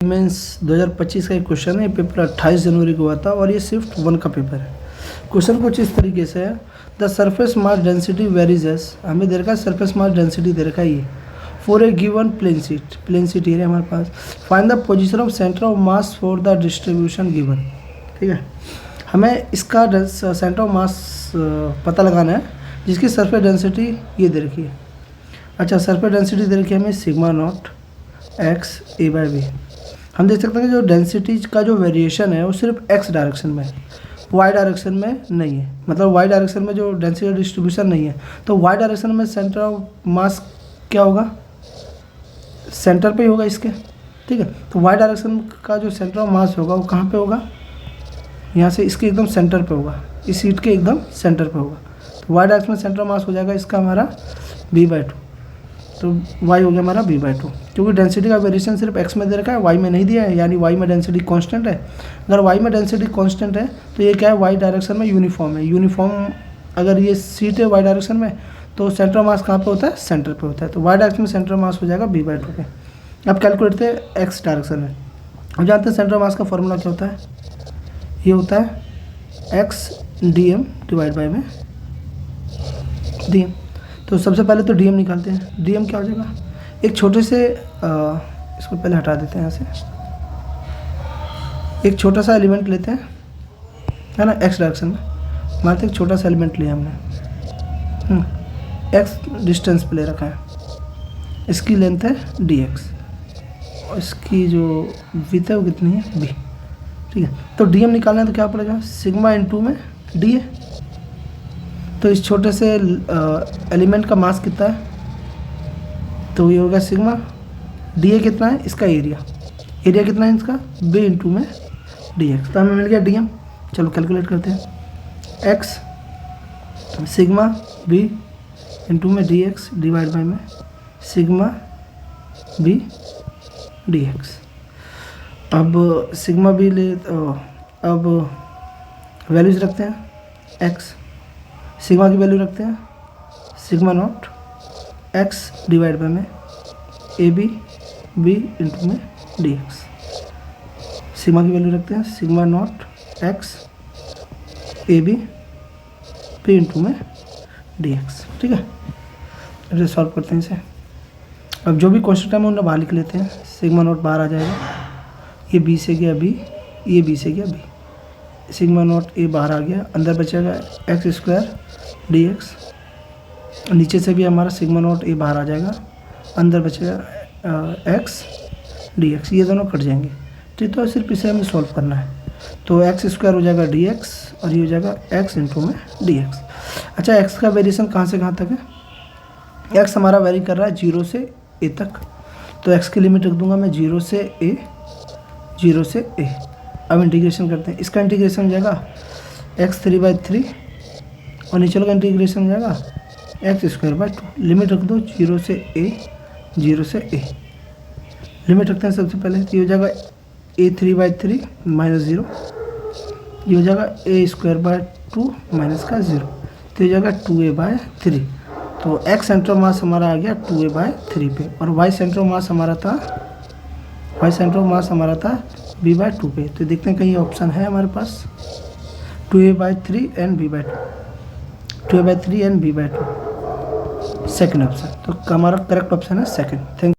Means 2025 का एक question है। ये पेपर 28 जनवरी को हुआ था और ये सिर्फ 1 का पेपर है। क्वेश्चन कुछ इस तरीके से है, the surface mass density varies S, हमें दे रखा है सरफेस मास डेंसिटी दे रखा है ये for a given plane sheet है हमारे पास। Find the position of centre of mass for the distribution given. ठीक है, हमें इसका सेंटर ऑफ मास पता लगाना है जिसकी सरफेस डेंसिटी ये दे रखी है। अच्छा, सरफेस डेंसिटी दे रखी है हमें sigma naught x a by b. हम देख सकते हैं कि जो डेंसिटी का जो वेरिएशन है वो सिर्फ एक्स डायरेक्शन में है, वाई डायरेक्शन में नहीं है। मतलब वाई डायरेक्शन में जो डेंसिटी का डिस्ट्रीब्यूशन नहीं है, तो वाई डायरेक्शन में सेंटर ऑफ मास क्या होगा, सेंटर पे ही होगा इसके। ठीक है, तो वाई डायरेक्शन का जो सेंटर ऑफ मास होगा वो कहाँ पे होगा, यहाँ से इसके एकदम सेंटर पे होगा, इस सीट के एकदम सेंटर पे होगा। तो वाई डायरेक्शन में सेंटर ऑफ मास हो जाएगा इसका हमारा b/2। तो y हो गया हमारा b/2, क्योंकि डेंसिटी का वेरिएशन सिर्फ x में दे रखा है, y में नहीं दिया है, यानी y में डेंसिटी कांस्टेंट है। अगर y में डेंसिटी कांस्टेंट है तो ये क्या है, y डायरेक्शन में यूनिफॉर्म है। यूनिफॉर्म अगर ये सीट है y डायरेक्शन में, तो सेंटर मास कहाँ पे होता है, सेंटर पे होता है। तो y डायरेक्शन में सेंटर मास हो जाएगा b/2 पे। अब कैलकुलेट थे x डायरेक्शन में। अब जानते हैं सेंटर मास का फॉर्मूला क्या होता है, ये होता है x dm डिवाइड बाई में dm। तो सबसे पहले तो dm निकालते हैं। dm क्या हो जाएगा, एक छोटे से इसको पहले हटा देते हैं यहाँ से, एक छोटा सा एलिमेंट लेते हैं, है ना, x डायरेक्शन में मानते एक छोटा सा एलिमेंट लिया हमने, x डिस्टेंस पे ले रखा है, इसकी लेंथ है dx और इसकी जो विड्थ है वो कितनी है b। ठीक है, तो dm निकालना है तो क्या पड़ेगा, सिग्मा इनटू में d है। तो इस छोटे से एलिमेंट का मास कितना है, तो ये होगा सिग्मा, डी कितना है, इसका एरिया कितना है इसका, b इंटू में dx। तो हमें मिल गया dm। चलो कैलकुलेट करते हैं, x सिग्मा b इंटू में dx डिवाइड बाई में सिग्मा b dx। अब सिग्मा b ले, अब वैल्यूज रखते हैं, x सिग्मा की वैल्यू रखते हैं sigma naught x divide by में ए बी बी इंटू में dx। सिग्मा की वैल्यू रखते हैं sigma naught x a b b into में dx। ठीक है, इसे सॉल्व करते हैं इसे। अब जो भी क्वेश्चन है मैं उन्हें बाहर लिख लेते हैं। सिग्मा नॉट बाहर आ जाएगा, ये b से गया b, ये b से गया b, सिग्मा नॉट a बाहर आ गया, अंदर बचेगा एक्स स्क्वायर dx। नीचे से भी हमारा सिग्मा नॉट a बाहर आ जाएगा, अंदर बचेगा x dx, ये दोनों कट जाएंगे। ठीक, तो सिर्फ इसे हमें सॉल्व करना है। तो एक्स स्क्वायर हो जाएगा dx और ये हो जाएगा x इंटू में dx। अच्छा, x का वेरिएशन कहाँ से कहाँ तक है, x हमारा वेरी कर रहा है 0 से a तक, तो x की लिमिट रख दूंगा मैं 0 से a, 0 से a। अब इंटीग्रेशन करते हैं, इसका इंटीग्रेशन हो जाएगा x3/3 और नीचे का इंटीग्रेशन हो जाएगा x²/2। लिमिट रख दो 0 से a, 0 से a। लिमिट रखते हैं सबसे पहले, तो ये हो जाएगा a3/3 माइनस 0, ये हो जाएगा a²/2 माइनस का 0, तो ये हो जाएगा 2a/3। तो x सेंटर मास हमारा आ गया 2a/3 पे, और y सेंटर मास हमारा था b/2 पे। तो देखते हैं कहीं ऑप्शन है हमारे पास 2a/3 and b/2, 2a/3 and b/2 second option. तो हमारा करेक्ट ऑप्शन है सेकेंड। थैंक